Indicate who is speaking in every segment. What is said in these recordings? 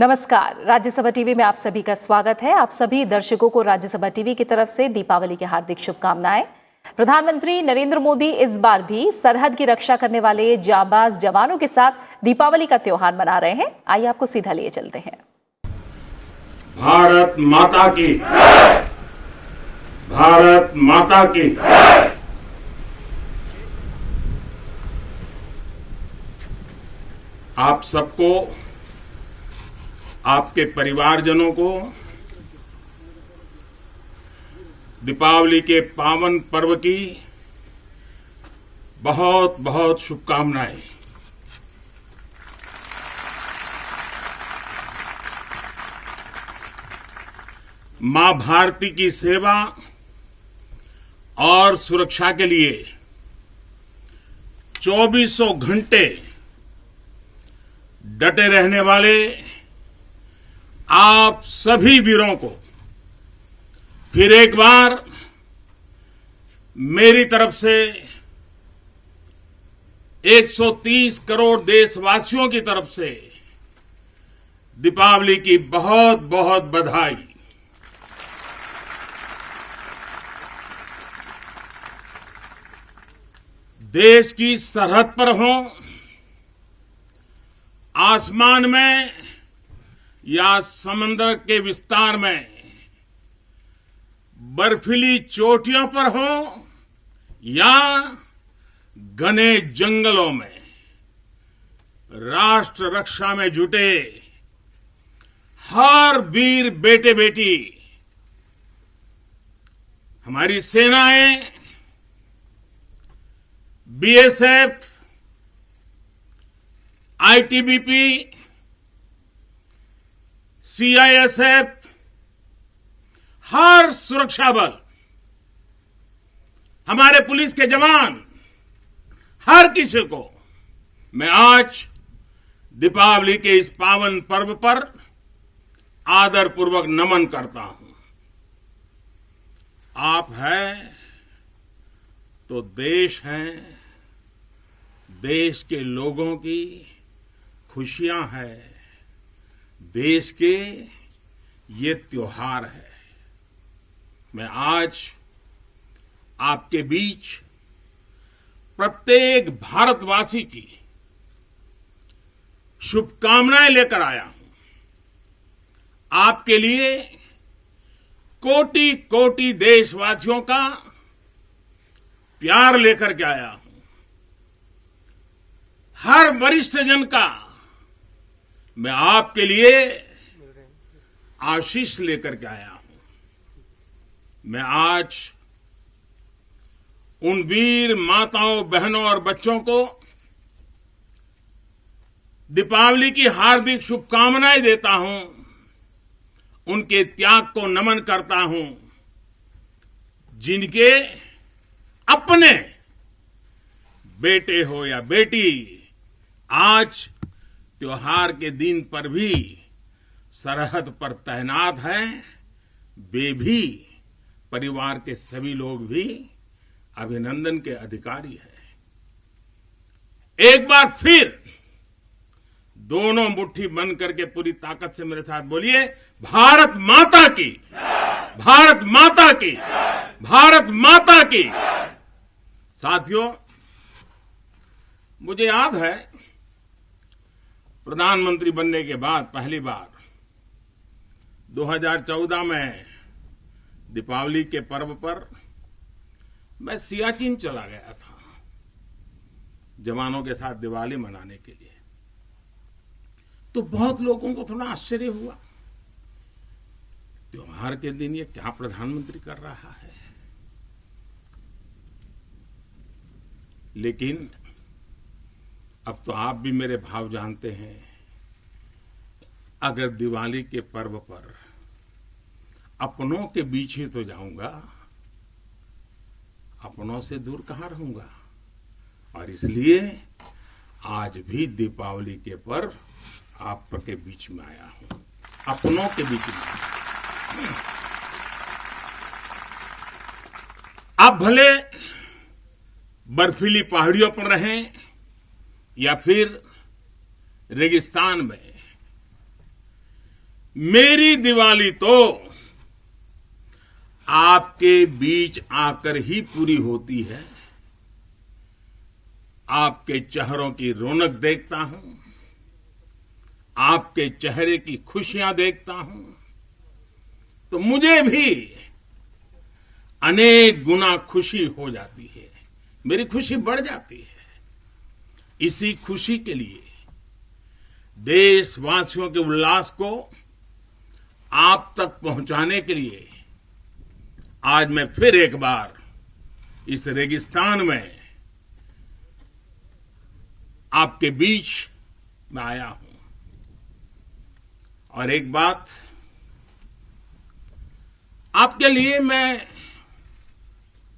Speaker 1: नमस्कार, राज्यसभा टीवी में आप सभी का स्वागत है। आप सभी दर्शकों को राज्यसभा टीवी की तरफ से दीपावली की हार्दिक शुभकामनाएं। प्रधानमंत्री नरेंद्र मोदी इस बार भी सरहद की रक्षा करने वाले जांबाज जवानों के साथ दीपावली का त्योहार मना रहे हैं। आइए आपको सीधा लिए चलते हैं।
Speaker 2: भारत माता की, भारत माता की। आप सबको, आपके परिवारजनों को दीपावली के पावन पर्व की बहुत बहुत शुभकामनाएं। मां भारती की सेवा और सुरक्षा के लिए 24 घंटे डटे रहने वाले आप सभी वीरों को फिर एक बार मेरी तरफ से 130 करोड़ देशवासियों की तरफ से दीपावली की बहुत बहुत बधाई। देश की सरहद पर हो, आसमान में या समंदर के विस्तार में, बर्फीली चोटियों पर हो या घने जंगलों में, राष्ट्र रक्षा में जुटे हर वीर बेटे बेटी, हमारी सेनाएं, बीएसएफ, आईटीबीपी, सीआईएसएफ, हर सुरक्षा बल, हमारे पुलिस के जवान, हर किसी को मैं आज दीपावली के इस पावन पर्व पर आदरपूर्वक नमन करता हूं। आप हैं तो देश है, देश के लोगों की खुशियां है, देश के ये त्योहार है। मैं आज आपके बीच प्रत्येक भारतवासी की शुभकामनाएं लेकर आया हूं। आपके लिए कोटि कोटि देशवासियों का प्यार लेकर के आया हूं। हर वरिष्ठ जन का मैं आपके लिए आशीष लेकर के आया हूं। मैं आज उन वीर माताओं, बहनों और बच्चों को दीपावली की हार्दिक शुभकामनाएं देता हूं, उनके त्याग को नमन करता हूं, जिनके अपने बेटे हो या बेटी आज त्योहार के दिन पर भी सरहद पर तैनात हैं। वे भी, परिवार के सभी लोग भी अभिनंदन के अधिकारी हैं। एक बार फिर दोनों मुट्ठी बंद करके पूरी ताकत से मेरे साथ बोलिए, भारत माता की, भारत माता की, भारत माता की। साथियों, मुझे याद है प्रधानमंत्री बनने के बाद पहली बार 2014 में दीपावली के पर्व पर मैं सियाचिन चला गया था जवानों के साथ दिवाली मनाने के लिए। तो बहुत लोगों को थोड़ा आश्चर्य हुआ, त्योहार के दिन ये क्या प्रधानमंत्री कर रहा है। लेकिन अब तो आप भी मेरे भाव जानते हैं। अगर दिवाली के पर्व पर अपनों के बीच ही तो जाऊंगा, अपनों से दूर कहां रहूंगा। और इसलिए आज भी दीपावली के पर्व आपके बीच में आया हूं, अपनों के बीच में। आप भले बर्फीली पहाड़ियों पर रहें या फिर रेगिस्तान में, मेरी दिवाली तो आपके बीच आकर ही पूरी होती है। आपके चेहरों की रौनक देखता हूं, आपके चेहरे की खुशियां देखता हूं, तो मुझे भी अनेक गुना खुशी हो जाती है। मेरी खुशी बढ़ जाती है। इसी खुशी के लिए, देशवासियों के उल्लास को आप तक पहुंचाने के लिए आज मैं फिर एक बार इस रेगिस्तान में आपके बीच में आया हूं। और एक बात आपके लिए, मैं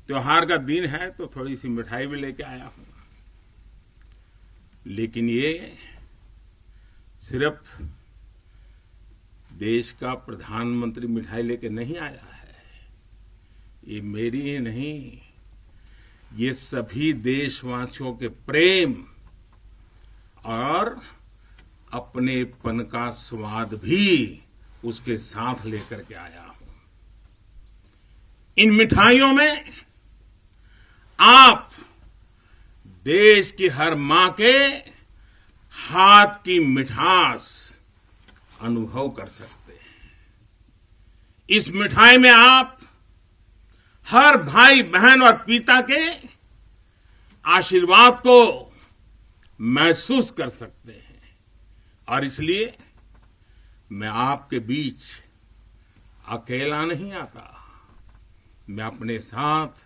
Speaker 2: त्योहार का दिन है तो थोड़ी सी मिठाई भी लेके आया हूं, लेकिन ये सिर्फ देश का प्रधानमंत्री मिठाई लेके नहीं आया है। ये मेरी ही नहीं, ये सभी देशवासियों के प्रेम और अपनेपन का स्वाद भी उसके साथ लेकर के आया हूं। इन मिठाइयों में आप देश की हर मां के हाथ की मिठास अनुभव कर सकते हैं। इस मिठाई में आप हर भाई बहन और पिता के आशीर्वाद को महसूस कर सकते हैं। और इसलिए मैं आपके बीच अकेला नहीं आता। मैं अपने साथ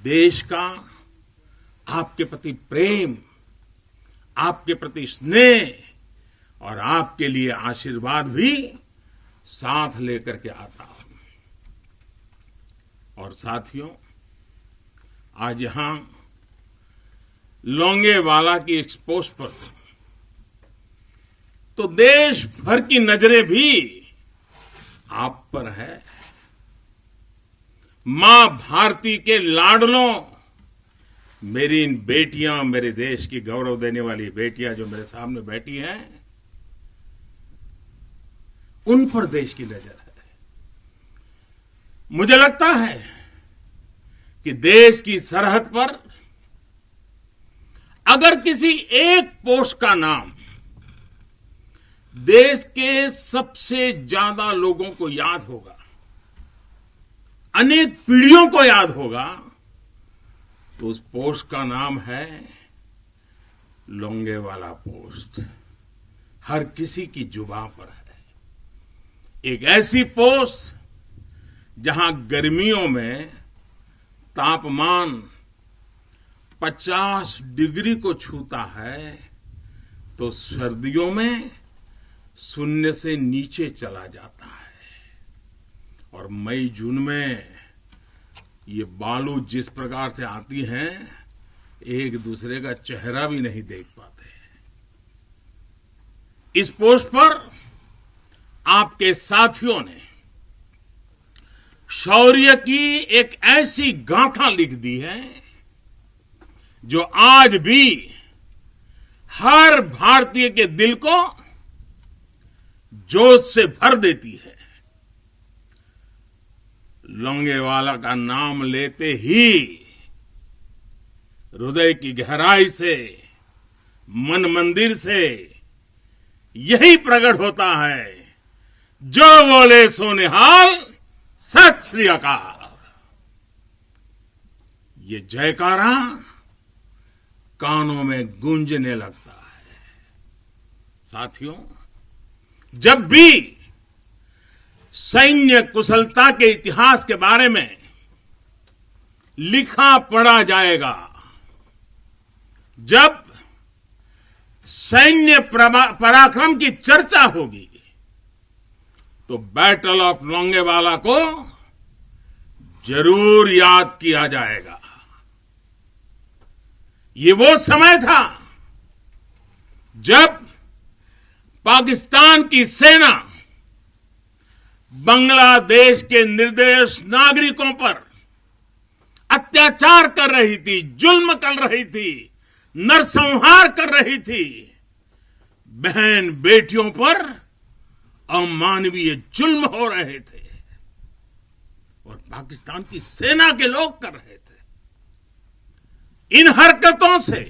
Speaker 2: देश का आपके प्रति प्रेम, आपके प्रति स्नेह और आपके लिए आशीर्वाद भी साथ लेकर के आता हूं। और साथियों, आज यहां लोंगेवाला की इस पोस्ट पर तो देश भर की नजरें भी आप पर है। मां भारती के लाडलों, मेरी इन बेटियां, मेरे देश की गौरव देने वाली बेटियां जो मेरे सामने बैठी हैं, उन पर देश की नजर है। मुझे लगता है कि देश की सरहद पर अगर किसी एक पोस्ट का नाम देश के सबसे ज्यादा लोगों को याद होगा, अनेक पीढ़ियों को याद होगा, तो उस पोस्ट का नाम है लोंगेवाला पोस्ट। हर किसी की जुबान पर है। एक ऐसी पोस्ट जहां गर्मियों में तापमान 50 डिग्री को छूता है, तो सर्दियों में शून्य से नीचे चला जाता है। और मई जून में ये बालू जिस प्रकार से आती हैं, एक दूसरे का चेहरा भी नहीं देख पाते। इस पोस्ट पर आपके साथियों ने शौर्य की एक ऐसी गाथा लिख दी है जो आज भी हर भारतीय के दिल को जोश से भर देती है। लोंगेवाला का नाम लेते ही हृदय की गहराई से, मन मंदिर से यही प्रकट होता है, जो बोले सो निहाल, सत श्री अकाल। ये जयकारा कानों में गूंजने लगता है। साथियों, जब भी सैन्य कुशलता के इतिहास के बारे में लिखा पढ़ा जाएगा, जब सैन्य पराक्रम की चर्चा होगी, तो बैटल ऑफ लोंगेवाला को जरूर याद किया जाएगा। ये वो समय था जब पाकिस्तान की सेना बांग्लादेश के निर्दोष नागरिकों पर अत्याचार कर रही थी, जुल्म कर रही थी, नरसंहार कर रही थी। बहन बेटियों पर अमानवीय जुल्म हो रहे थे और पाकिस्तान की सेना के लोग कर रहे थे। इन हरकतों से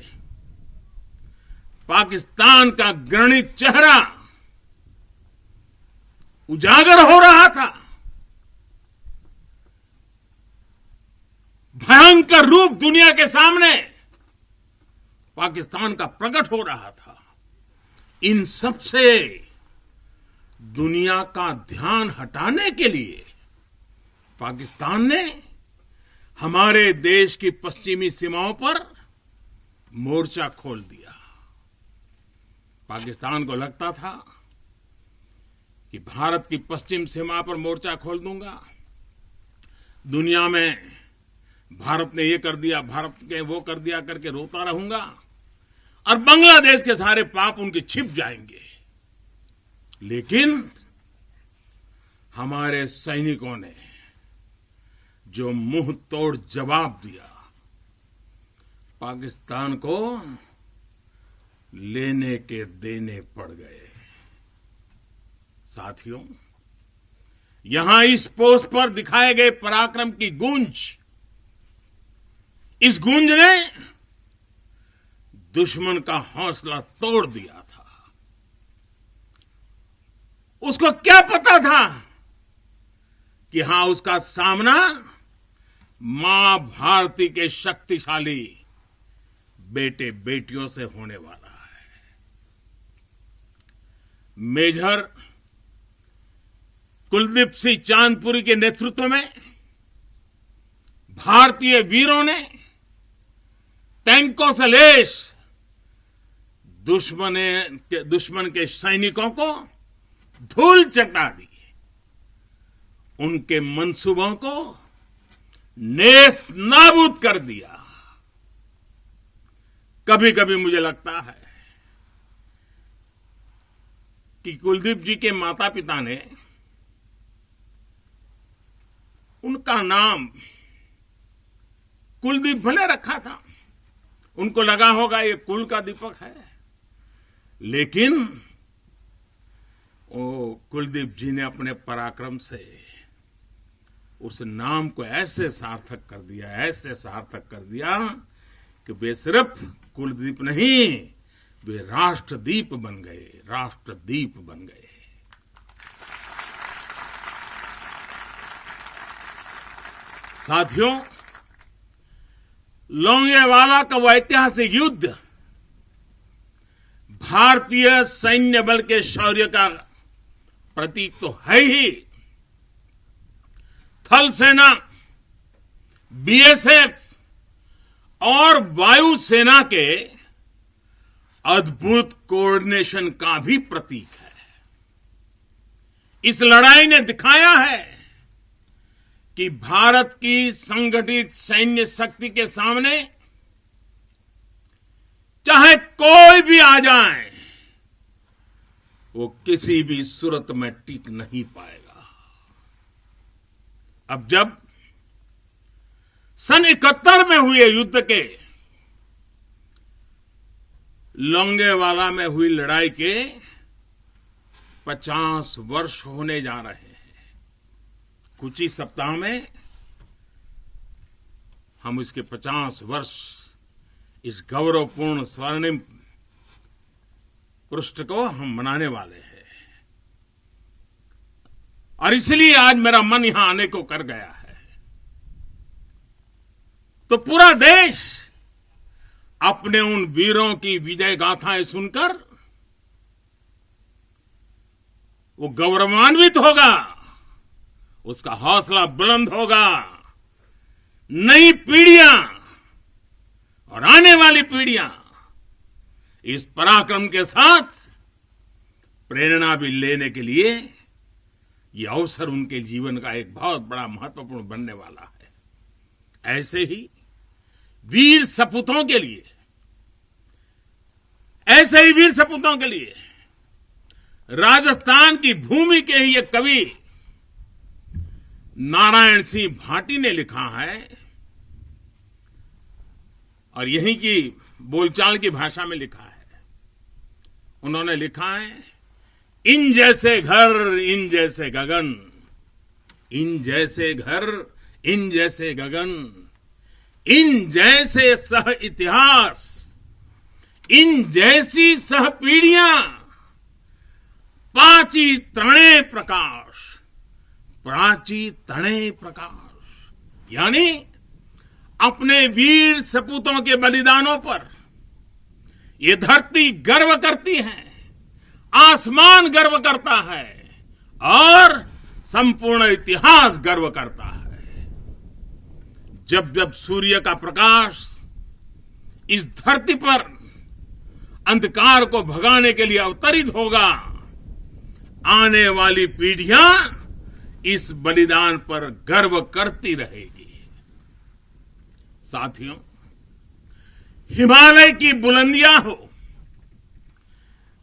Speaker 2: पाकिस्तान का घृणित चेहरा उजागर हो रहा था। भयंकर रूप दुनिया के सामने पाकिस्तान का प्रकट हो रहा था। इन सब से दुनिया का ध्यान हटाने के लिए पाकिस्तान ने हमारे देश की पश्चिमी सीमाओं पर मोर्चा खोल दिया। पाकिस्तान को लगता था कि भारत की पश्चिम सीमा पर मोर्चा खोल दूंगा, दुनिया में भारत ने ये कर दिया, भारत ने वो कर दिया करके रोता रहूंगा और बांग्लादेश के सारे पाप उनके छिप जाएंगे। लेकिन हमारे सैनिकों ने जो मुंह तोड़ जवाब दिया, पाकिस्तान को लेने के देने पड़ गए। साथियों, यहां इस पोस्ट पर दिखाए गए पराक्रम की गूंज, इस गूंज ने दुश्मन का हौसला तोड़ दिया था। उसको क्या पता था कि हां, उसका सामना मां भारती के शक्तिशाली बेटे बेटियों से होने वाला है। मेजर कुलदीप सिंह चांदपुरी के नेतृत्व में भारतीय वीरों ने टैंकों से लैस दुश्मन के सैनिकों को धूल चटा दी। उनके मंसूबों को नेस्त नाबूद कर दिया। कभी कभी मुझे लगता है कि कुलदीप जी के माता पिता ने उनका नाम कुलदीप भले रखा था, उनको लगा होगा ये कुल का दीपक है, लेकिन वो कुलदीप जी ने अपने पराक्रम से उस नाम को ऐसे सार्थक कर दिया, ऐसे सार्थक कर दिया कि वे सिर्फ कुलदीप नहीं, वे राष्ट्रदीप बन गए, राष्ट्रदीप बन गए। साथियों, लोंगेवाला का वो ऐतिहासिक युद्ध भारतीय सैन्य बल के शौर्य का प्रतीक तो है ही। थल सेना, बीएसएफ और वायुसेना के अद्भुत कोऑर्डिनेशन का भी प्रतीक है। इस लड़ाई ने दिखाया है कि भारत की संगठित सैन्य शक्ति के सामने चाहे कोई भी आ जाए, वो किसी भी सूरत में टिक नहीं पाएगा। अब जब सन 71 में हुए युद्ध के लोंगेवाला में हुई लड़ाई के 50 वर्ष होने जा रहे हैं। कुछ ही सप्ताह में हम इसके 50 वर्ष, इस गौरवपूर्ण स्वर्णिम पृष्ठ को हम मनाने वाले हैं। और इसलिए आज मेरा मन यहां आने को कर गया है। तो पूरा देश अपने उन वीरों की विजय गाथाएं सुनकर वो गौरवान्वित होगा, उसका हौसला बुलंद होगा। नई पीढ़ियां और आने वाली पीढ़ियां इस पराक्रम के साथ प्रेरणा भी लेने के लिए ये अवसर उनके जीवन का एक बहुत बड़ा महत्वपूर्ण बनने वाला है। ऐसे ही वीर सपूतों के लिए, ऐसे ही वीर सपूतों के लिए राजस्थान की भूमि के ही एक कवि नारायण सिंह भाटी ने लिखा है, और यहीं की बोलचाल की भाषा में लिखा है। उन्होंने लिखा है, इन जैसे घर, इन जैसे गगन, इन जैसे घर, इन जैसे गगन, इन जैसे सह इतिहास, इन जैसी सह पीढ़ियां, पाची तणे प्रकाश, प्राची तणे प्रकाश। यानी अपने वीर सपूतों के बलिदानों पर ये धरती गर्व करती है, आसमान गर्व करता है और संपूर्ण इतिहास गर्व करता है। जब जब सूर्य का प्रकाश इस धरती पर अंधकार को भगाने के लिए अवतरित होगा, आने वाली पीढ़ियां इस बलिदान पर गर्व करती रहेगी। साथियों, हिमालय की बुलंदियां हो,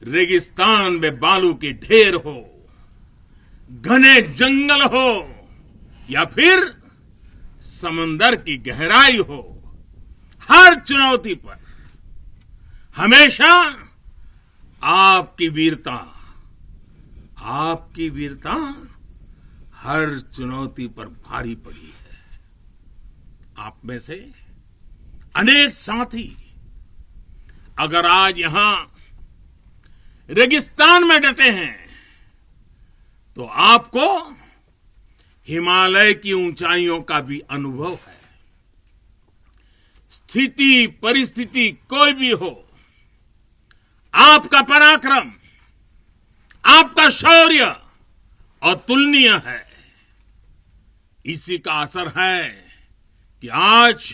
Speaker 2: रेगिस्तान में बालू के ढेर हो, घने जंगल हो या फिर समंदर की गहराई हो, हर चुनौती पर हमेशा आपकी वीरता हर चुनौती पर भारी पड़ी है। आप में से अनेक साथी अगर आज यहां रेगिस्तान में डटे हैं तो आपको हिमालय की ऊंचाइयों का भी अनुभव है। स्थिति परिस्थिति कोई भी हो, आपका पराक्रम, आपका शौर्य अतुलनीय है। इसी का असर है कि आज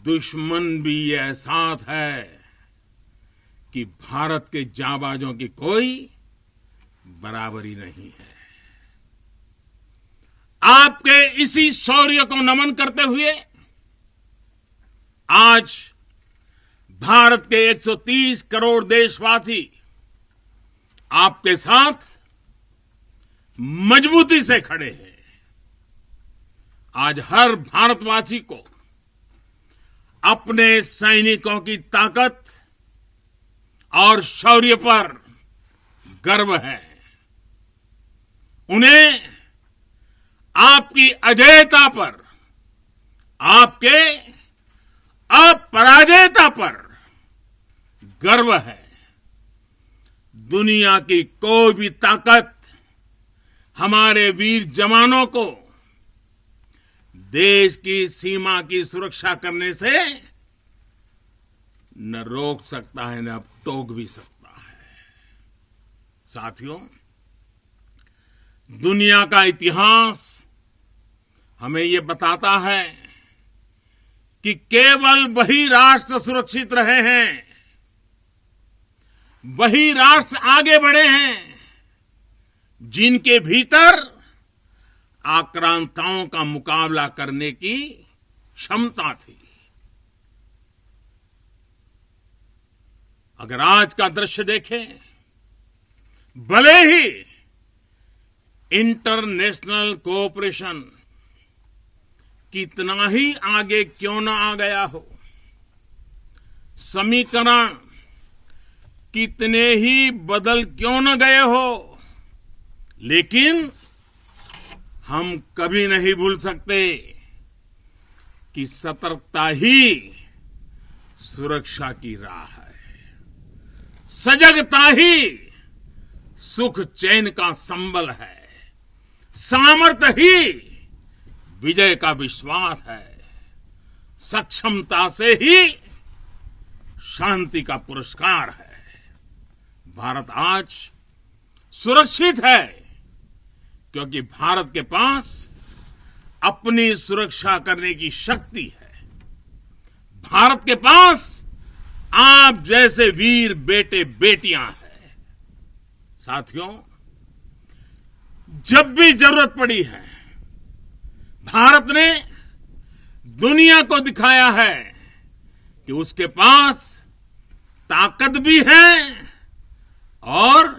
Speaker 2: दुश्मन भी ये एहसास है कि भारत के जांबाजों की कोई बराबरी नहीं है। आपके इसी शौर्य को नमन करते हुए आज भारत के 130 करोड़ देशवासी आपके साथ मजबूती से खड़े हैं। आज हर भारतवासी को अपने सैनिकों की ताकत और शौर्य पर गर्व है। उन्हें आपकी अजेयता पर, आपके अपराजेयता पर गर्व है। दुनिया की कोई भी ताकत हमारे वीर जवानों को देश की सीमा की सुरक्षा करने से न रोक सकता है, न टोक भी सकता है। साथियों, दुनिया का इतिहास हमें ये बताता है कि केवल वही राष्ट्र सुरक्षित रहे हैं, वही राष्ट्र आगे बढ़े हैं जिनके भीतर आक्रांताओं का मुकाबला करने की क्षमता थी। अगर आज का दृश्य देखें, भले ही इंटरनेशनल कोऑपरेशन कितना ही आगे क्यों न आ गया हो, समीकरण कितने ही बदल क्यों न गए हो, लेकिन हम कभी नहीं भूल सकते कि सतर्कता ही सुरक्षा की राह है। सजगता ही सुख चैन का संबल है। सामर्थ्य ही विजय का विश्वास है। सक्षमता से ही शांति का पुरस्कार है। भारत आज सुरक्षित है क्योंकि भारत के पास अपनी सुरक्षा करने की शक्ति है। भारत के पास आप जैसे वीर बेटे बेटियां हैं। साथियों, जब भी जरूरत पड़ी है, भारत ने दुनिया को दिखाया है कि उसके पास ताकत भी है और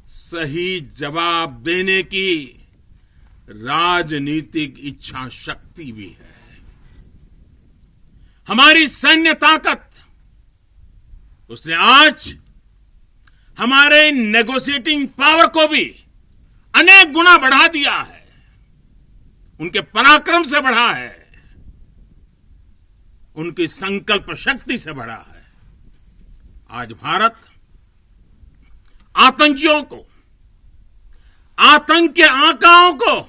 Speaker 2: सही जवाब देने की राजनीतिक इच्छा शक्ति भी है। हमारी सैन्य ताकत उसने आज हमारे नेगोशिएटिंग पावर को भी अनेक गुना बढ़ा दिया है, उनके पराक्रम से बढ़ा है, उनकी संकल्प शक्ति से बढ़ा है। आज भारत आतंकियों को, आतंक के आकाओं को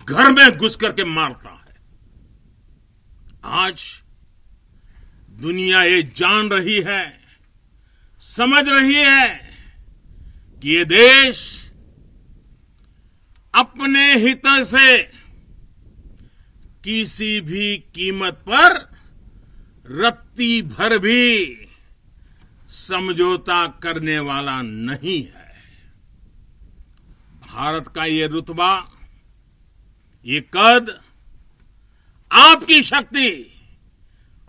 Speaker 2: घर में घुस करके मारता है। आज दुनिया ये जान रही है, समझ रही है कि ये देश अपने हित से किसी भी कीमत पर रत्ती भर भी समझौता करने वाला नहीं है। भारत का ये रुतबा, ये कद आपकी शक्ति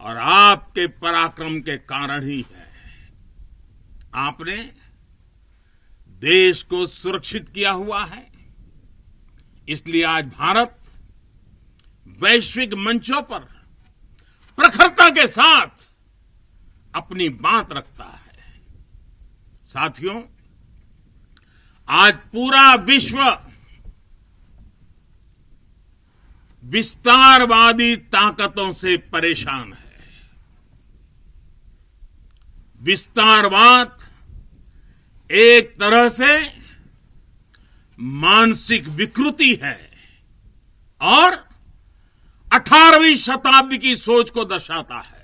Speaker 2: और आपके पराक्रम के कारण ही है। आपने देश को सुरक्षित किया हुआ है, इसलिए आज भारत वैश्विक मंचों पर प्रखरता के साथ अपनी बात रखता है। साथियों, आज पूरा विश्व विस्तारवादी ताकतों से परेशान है। विस्तारवाद एक तरह से मानसिक विकृति है और 18वीं शताब्दी की सोच को दर्शाता है।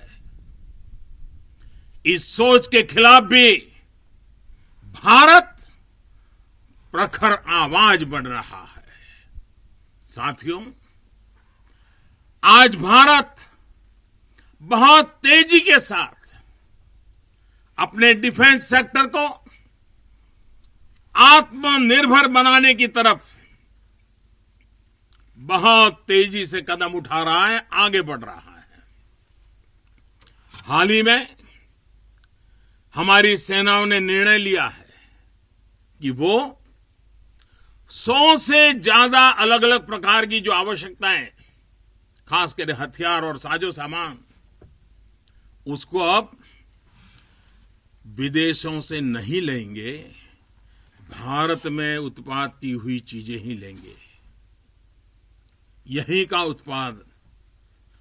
Speaker 2: इस सोच के खिलाफ भी भारत प्रखर आवाज बढ़ रहा है। साथियों, आज भारत बहुत तेजी के साथ अपने डिफेंस सेक्टर को आत्मनिर्भर बनाने की तरफ बहुत तेजी से कदम उठा रहा है, आगे बढ़ रहा है। हाल ही में हमारी सेनाओं ने निर्णय लिया है कि वो 100 से ज्यादा अलग अलग प्रकार की जो आवश्यकताएं, खासकर हथियार और साजो सामान, उसको अब विदेशों से नहीं लेंगे, भारत में उत्पाद की हुई चीजें ही लेंगे। यही का उत्पाद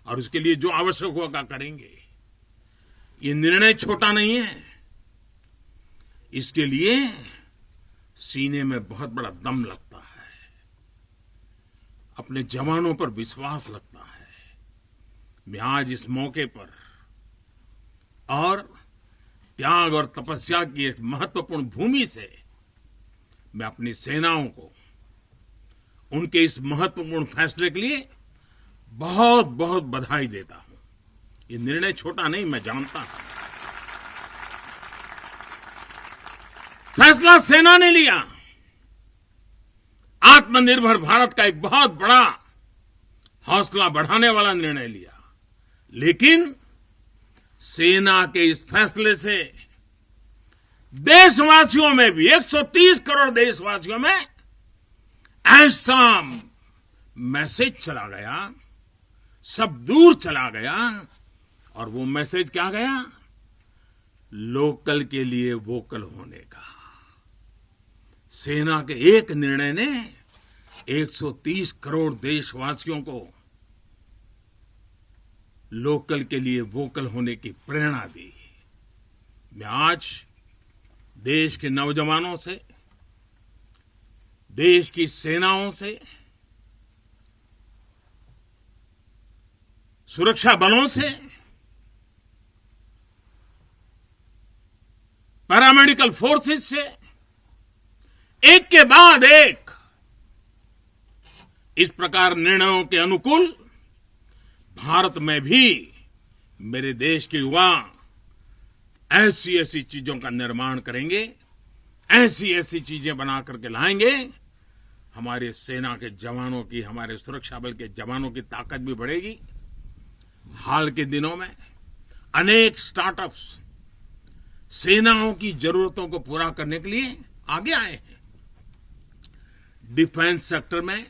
Speaker 2: और उसके लिए जो आवश्यक होगा करेंगे। ये निर्णय छोटा नहीं है, इसके लिए सीने में बहुत बड़ा दम लगता है, अपने जवानों पर विश्वास लगता है। मैं आज इस मौके पर और त्याग और तपस्या की एक महत्वपूर्ण भूमि से मैं अपनी सेनाओं को उनके इस महत्वपूर्ण फैसले के लिए बहुत बहुत बधाई देता हूं। ये निर्णय छोटा नहीं, मैं जानता हूं। फैसला सेना ने लिया, आत्मनिर्भर भारत का एक बहुत बड़ा हौसला बढ़ाने वाला निर्णय लिया, लेकिन सेना के इस फैसले से देशवासियों में भी, 130 करोड़ देशवासियों में ऐसा मैसेज चला गया, सब दूर चला गया। और वो मैसेज क्या गया? लोकल के लिए वोकल होने का। सेना के एक निर्णय ने 130 करोड़ देशवासियों को लोकल के लिए वोकल होने की प्रेरणा दी। मैं आज देश के नौजवानों से, देश की सेनाओं से, सुरक्षा बलों से, पैरामेडिकल फोर्सेस से एक के बाद एक इस प्रकार निर्णयों के अनुकूल भारत में भी मेरे देश के युवा ऐसी ऐसी चीजों का निर्माण करेंगे, ऐसी ऐसी चीजें बना करके लाएंगे, हमारे सेना के जवानों की, हमारे सुरक्षा बल के जवानों की ताकत भी बढ़ेगी। हाल के दिनों में अनेक स्टार्टअप्स सेनाओं की जरूरतों को पूरा करने के लिए आगे आए हैं। डिफेंस सेक्टर में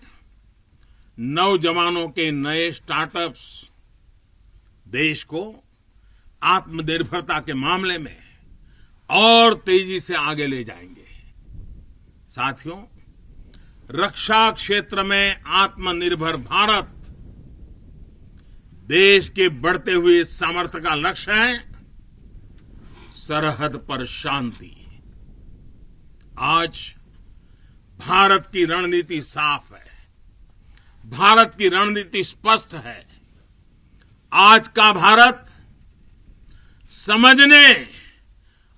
Speaker 2: नौजवानों के नए स्टार्टअप्स देश को आत्मनिर्भरता के मामले में और तेजी से आगे ले जाएंगे। साथियों, रक्षा क्षेत्र में आत्मनिर्भर भारत देश के बढ़ते हुए सामर्थ्य का लक्ष्य है। सरहद पर शांति। आज भारत की रणनीति साफ है, भारत की रणनीति स्पष्ट है। आज का भारत समझने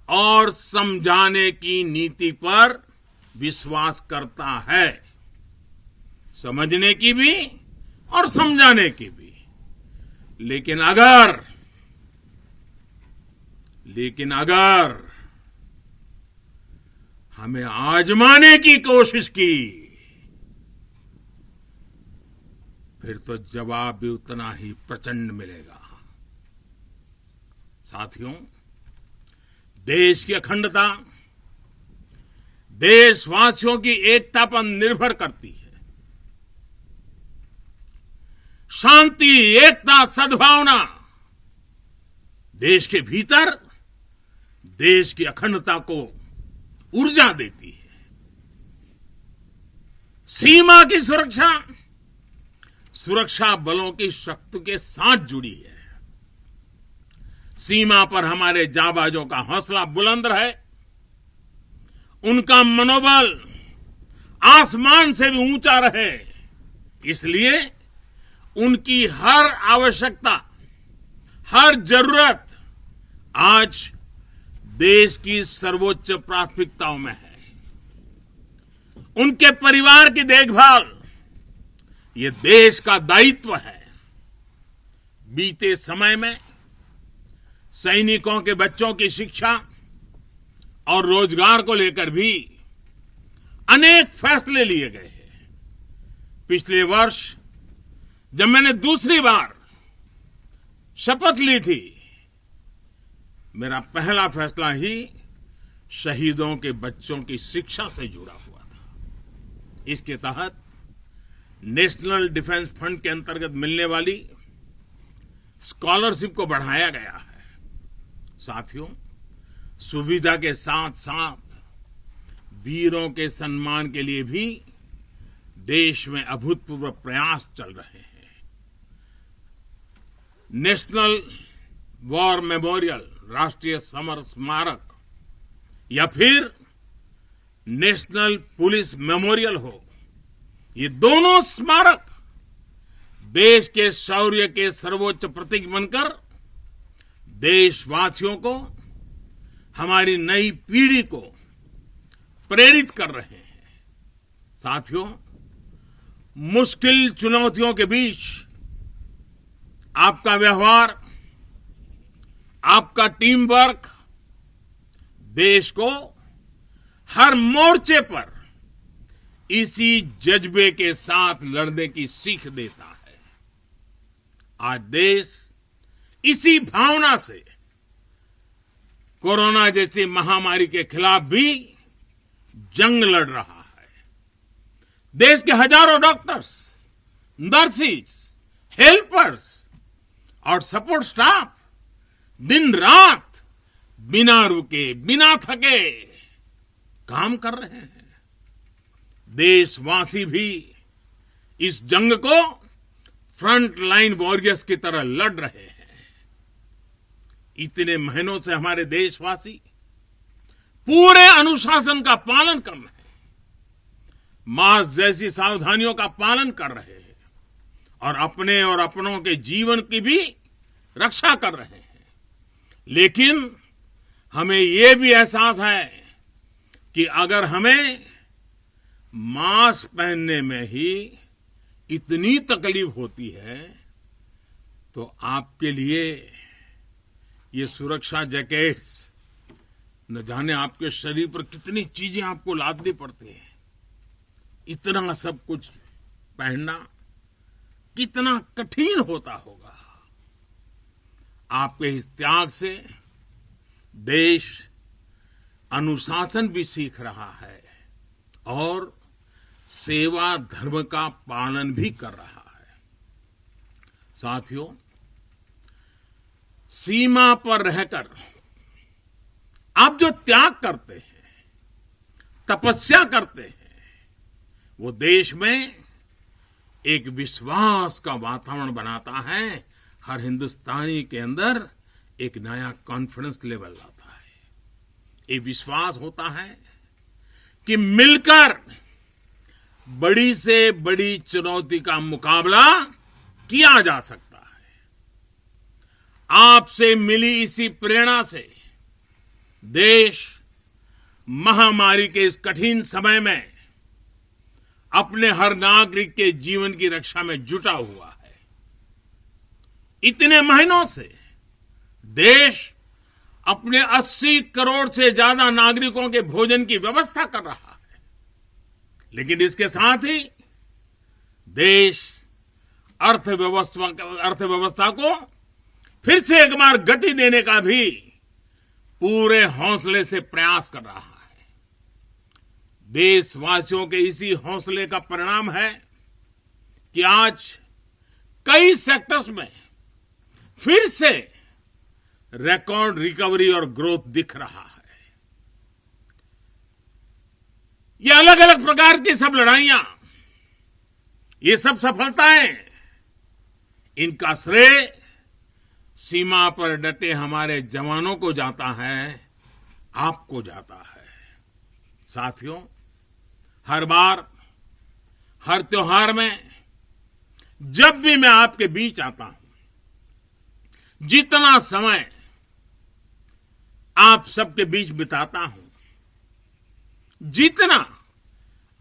Speaker 2: और समझाने की नीति पर विश्वास करता है, समझने की भी और समझाने की भी। लेकिन अगर हमें आजमाने की कोशिश की, फिर तो जवाब भी उतना ही प्रचंड मिलेगा। साथियों, देश की अखंडता देशवासियों की एकता पर निर्भर करती है। शांति, एकता, सद्भावना देश के भीतर देश की अखंडता को ऊर्जा देती है। सीमा की सुरक्षा सुरक्षा बलों की शक्ति के साथ जुड़ी है। सीमा पर हमारे जाबाजों का हौसला बुलंद रहे, उनका मनोबल आसमान से भी ऊंचा रहे, इसलिए उनकी हर आवश्यकता, हर जरूरत आज देश की सर्वोच्च प्राथमिकताओं में है। उनके परिवार की देखभाल ये देश का दायित्व है। बीते समय में सैनिकों के बच्चों की शिक्षा और रोजगार को लेकर भी अनेक फैसले लिए गए हैं। पिछले वर्ष जब मैंने दूसरी बार शपथ ली थी, मेरा पहला फैसला ही शहीदों के बच्चों की शिक्षा से जुड़ा हुआ था। इसके तहत नेशनल डिफेंस फंड के अंतर्गत मिलने वाली स्कॉलरशिप को बढ़ाया गया है। साथियों, सुविधा के साथ साथ वीरों के सम्मान के लिए भी देश में अभूतपूर्व प्रयास चल रहे हैं। नेशनल वॉर मेमोरियल, राष्ट्रीय समर स्मारक, या फिर नेशनल पुलिस मेमोरियल हो, ये दोनों स्मारक देश के शौर्य के सर्वोच्च प्रतीक बनकर देशवासियों को, हमारी नई पीढ़ी को प्रेरित कर रहे हैं। साथियों, मुश्किल चुनौतियों के बीच आपका व्यवहार, आपका टीम वर्क देश को हर मोर्चे पर इसी जज्बे के साथ लड़ने की सीख देता है। आज देश इसी भावना से कोरोना जैसी महामारी के खिलाफ भी जंग लड़ रहा है। देश के हजारों डॉक्टर्स, नर्सिस, हेल्पर्स और सपोर्ट स्टाफ दिन रात बिना रुके, बिना थके काम कर रहे हैं। देशवासी भी इस जंग को फ्रंट लाइन वॉरियर्स की तरह लड़ रहे हैं। इतने महीनों से हमारे देशवासी पूरे अनुशासन का पालन कर रहे हैं, मास्क जैसी सावधानियों का पालन कर रहे हैं और अपने और अपनों के जीवन की भी रक्षा कर रहे हैं। लेकिन हमें यह भी एहसास है कि अगर हमें मास्क पहनने में ही इतनी तकलीफ होती है, तो आपके लिए ये सुरक्षा जैकेट्स न जाने आपके शरीर पर कितनी चीजें आपको लादनी पड़ती हैं। इतना सब कुछ पहनना कितना कठिन होता होगा। आपके इस त्याग से देश अनुशासन भी सीख रहा है और सेवा धर्म का पालन भी कर रहा है। साथियों, सीमा पर रहकर आप जो त्याग करते हैं, तपस्या करते हैं, वो देश में एक विश्वास का वातावरण बनाता है। हर हिंदुस्तानी के अंदर एक नया कॉन्फिडेंस लेवल लाता है। ये विश्वास होता है कि मिलकर बड़ी से बड़ी चुनौती का मुकाबला किया जा सकता है। आपसे मिली इसी प्रेरणा से देश महामारी के इस कठिन समय में अपने हर नागरिक के जीवन की रक्षा में जुटा हुआ है। इतने महीनों से देश अपने 80 करोड़ से ज्यादा नागरिकों के भोजन की व्यवस्था कर रहा है, लेकिन इसके साथ ही देश अर्थव्यवस्था को फिर से एक बार गति देने का भी पूरे हौसले से प्रयास कर रहा है। देशवासियों के इसी हौसले का परिणाम है कि आज कई सेक्टर्स में फिर से रिकॉर्ड रिकवरी और ग्रोथ दिख रहा है। ये अलग अलग प्रकार की सब लड़ाइयां, ये सब सफलताएं, इनका श्रेय सीमा पर डटे हमारे जवानों को जाता है, आपको जाता है। साथियों, हर बार, हर त्योहार में जब भी मैं आपके बीच आता हूं, जितना समय आप सबके बीच बिताता हूं, जितना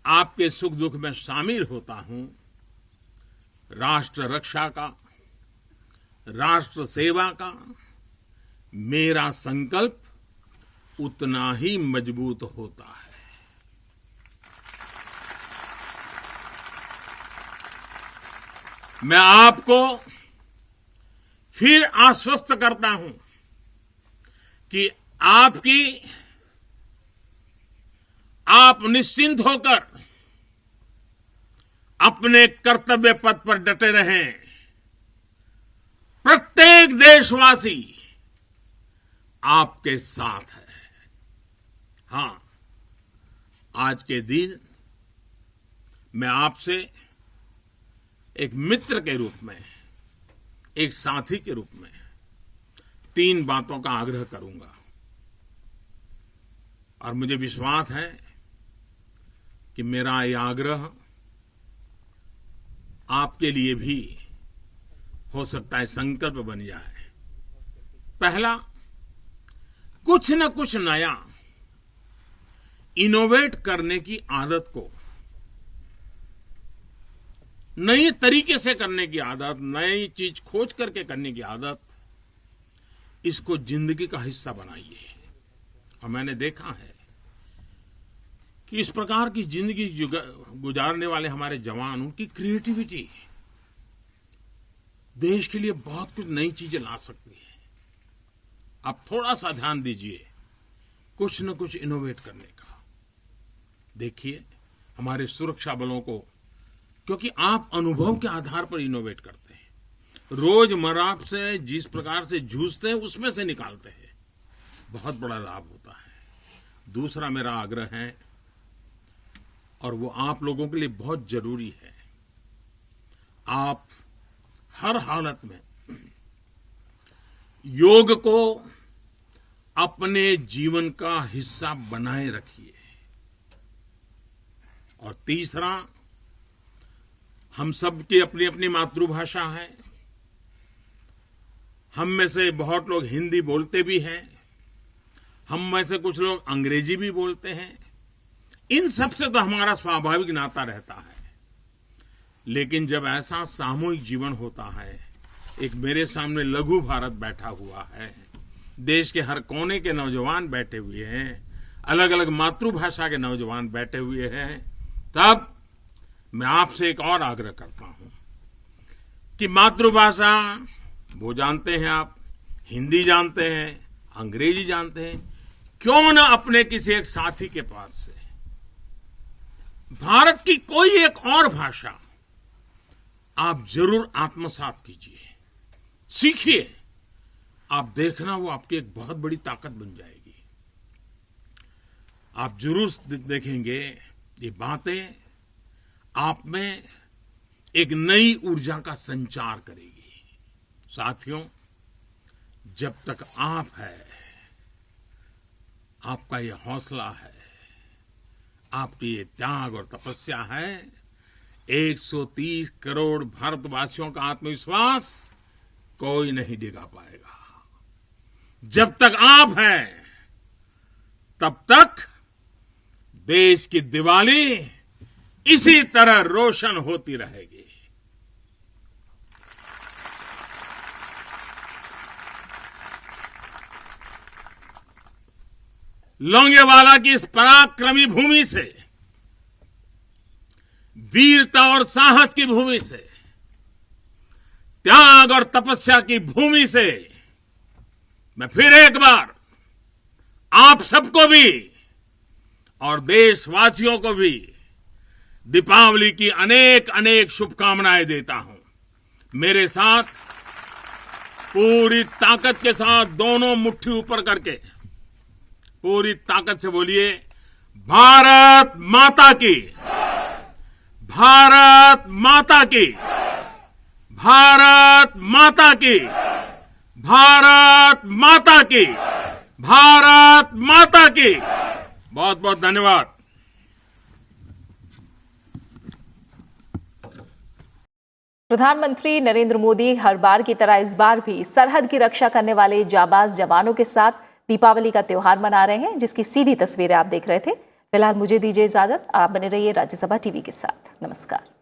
Speaker 2: आपके सुख दुख में शामिल होता हूं, राष्ट्र रक्षा का, राष्ट्र सेवा का मेरा संकल्प उतना ही मजबूत होता है। मैं आपको फिर आश्वस्त करता हूं कि आप निश्चिंत होकर अपने कर्तव्य पथ पर डटे रहें। प्रत्येक देशवासी आपके साथ है। हां, आज के दिन मैं आपसे एक मित्र के रूप में, एक साथी के रूप में 3 बातों का आग्रह करूंगा, और मुझे विश्वास है कि मेरा यह आग्रह आपके लिए भी हो सकता है संकल्प बन जाए। पहला, कुछ न कुछ नया इनोवेट करने की आदत को, नए तरीके से करने की आदत, नई चीज खोज करके करने की आदत, इसको जिंदगी का हिस्सा बनाइए। और मैंने देखा है कि इस प्रकार की जिंदगी गुजारने वाले हमारे जवान, उनकी क्रिएटिविटी देश के लिए बहुत कुछ नई चीजें ला सकती है। आप थोड़ा सा ध्यान दीजिए कुछ न कुछ इनोवेट करने का। देखिए हमारे सुरक्षा बलों को, क्योंकि आप अनुभव के आधार पर इनोवेट करते हैं, रोजमर्रा से जिस प्रकार से जूझते हैं उसमें से निकालते हैं, बहुत बड़ा लाभ होता है। दूसरा मेरा आग्रह है, और वो आप लोगों के लिए बहुत जरूरी है, आप हर हालत में योग को अपने जीवन का हिस्सा बनाए रखिए। और तीसरा, हम सबकी अपनी अपनी मातृभाषा है। हम में से बहुत लोग हिंदी बोलते भी हैं, हम में से कुछ लोग अंग्रेजी भी बोलते हैं। इन सब से तो हमारा स्वाभाविक नाता रहता है। लेकिन जब ऐसा सामूहिक जीवन होता है, एक मेरे सामने लघु भारत बैठा हुआ है, देश के हर कोने के नौजवान बैठे हुए हैं, अलग अलग मातृभाषा के नौजवान बैठे हुए हैं, तब मैं आपसे एक और आग्रह करता हूं कि मातृभाषा वो जानते हैं आप, हिंदी जानते हैं, अंग्रेजी जानते हैं, क्यों न अपने किसी एक साथी के पास से भारत की कोई एक और भाषा आप जरूर आत्मसात कीजिए, सीखिए। आप देखना वो आपकी एक बहुत बड़ी ताकत बन जाएगी। आप जरूर देखेंगे ये बातें आप में एक नई ऊर्जा का संचार करेगी। साथियों, जब तक आप है, आपका ये हौसला है, आपकी ये त्याग और तपस्या है, 130 करोड़ भारतवासियों का आत्मविश्वास कोई नहीं डिगा पाएगा। जब तक आप हैं, तब तक देश की दिवाली इसी तरह रोशन होती रहेगी। लोंगेवाला की इस पराक्रमी भूमि से, वीरता और साहस की भूमि से, त्याग और तपस्या की भूमि से मैं फिर एक बार आप सबको भी और देशवासियों को भी दीपावली की अनेक अनेक शुभकामनाएं देता हूं। मेरे साथ पूरी ताकत के साथ दोनों मुट्ठी ऊपर करके पूरी ताकत से बोलिए, भारत माता की, भारत माता की, भारत माता की, भारत माता की, भारत माता की। बहुत बहुत धन्यवाद।
Speaker 1: प्रधानमंत्री नरेंद्र मोदी हर बार की तरह इस बार भी सरहद की रक्षा करने वाले जाबाज जवानों के साथ दीपावली का त्योहार मना रहे हैं, जिसकी सीधी तस्वीरें आप देख रहे थे। फिलहाल मुझे दीजिए इजाजत। आप बने रहिए राज्यसभा टीवी के साथ। नमस्कार।